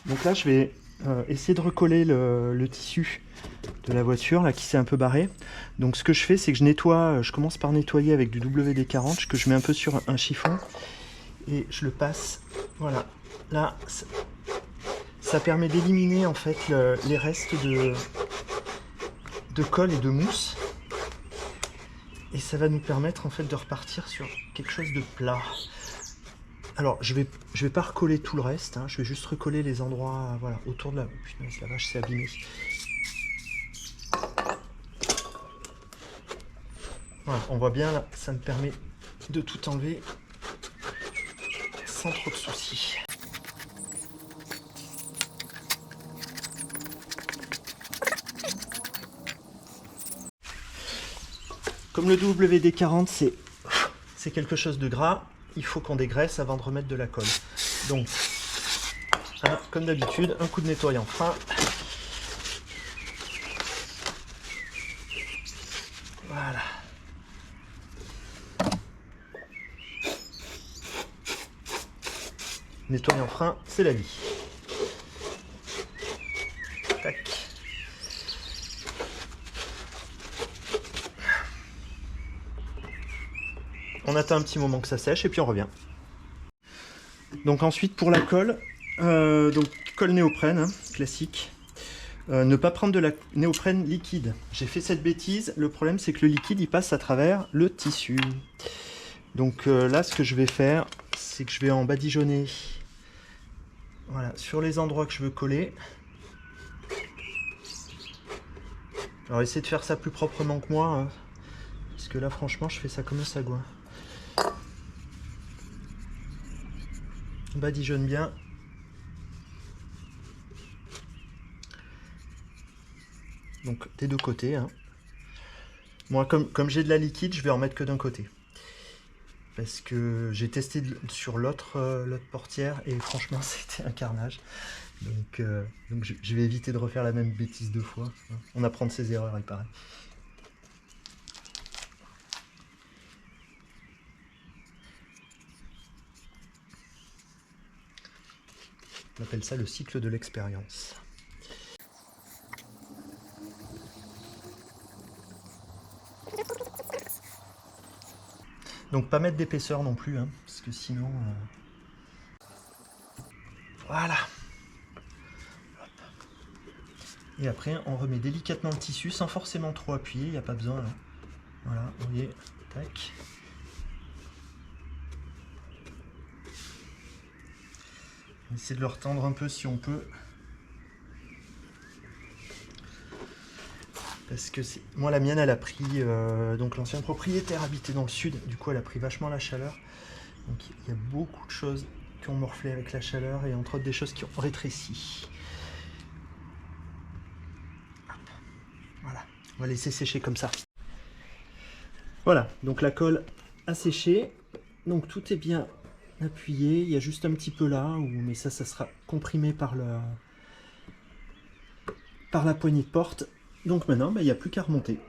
Donc là, je vais essayer de recoller le tissu de la voiture là qui s'est un peu barré. Donc ce que je fais, c'est que je nettoie, je commence par nettoyer avec du WD-40 que je mets un peu sur un chiffon et je le passe. Voilà, là, ça permet d'éliminer en fait les restes de colle et de mousse. Et ça va nous permettre en fait de repartir sur quelque chose de plat. Alors je vais pas recoller tout le reste, hein, je vais juste recoller les endroits voilà, autour de la... Putain, la vache, c'est abîmé. Voilà, on voit bien là, ça me permet de tout enlever sans trop de soucis. Comme le WD-40 c'est quelque chose de gras, il faut qu'on dégraisse avant de remettre de la colle. Donc, hein, comme d'habitude, un coup de nettoyant fin. Voilà. Nettoyant frein, c'est la vie. Tac. On attend un petit moment que ça sèche et puis on revient. Donc ensuite pour la colle, donc colle néoprène, hein, classique. Ne pas prendre de la néoprène liquide. J'ai fait cette bêtise, le problème c'est que le liquide il passe à travers le tissu. Donc là ce que je vais faire, c'est que je vais en badigeonner voilà, sur les endroits que je veux coller. Alors essayez de faire ça plus proprement que moi, hein, parce que là franchement je fais ça comme un sagouin. On badigeonne bien. Donc des deux côtés. Hein. Moi comme j'ai de la liquide, je vais en mettre que d'un côté. Parce que j'ai testé sur l'autre portière et franchement c'était un carnage. Donc je vais éviter de refaire la même bêtise deux fois. On apprend de ses erreurs, il paraît. On appelle ça le cycle de l'expérience. Donc pas mettre d'épaisseur non plus, hein, parce que sinon... Voilà. Et après on remet délicatement le tissu sans forcément trop appuyer, il n'y a pas besoin. Là. Voilà, vous voyez, tac. On essaie de le retendre un peu si on peut. Parce que moi la mienne elle a pris, donc l'ancien propriétaire habitait dans le sud, du coup elle a pris vachement la chaleur. Donc il y a beaucoup de choses qui ont morflé avec la chaleur et entre autres des choses qui ont rétréci. Hop. Voilà, on va laisser sécher comme ça. Voilà, donc la colle a séché, donc tout est bien appuyé, il y a juste un petit peu là, mais ça sera comprimé par la poignée de porte. Donc maintenant, il n'y a plus qu'à remonter.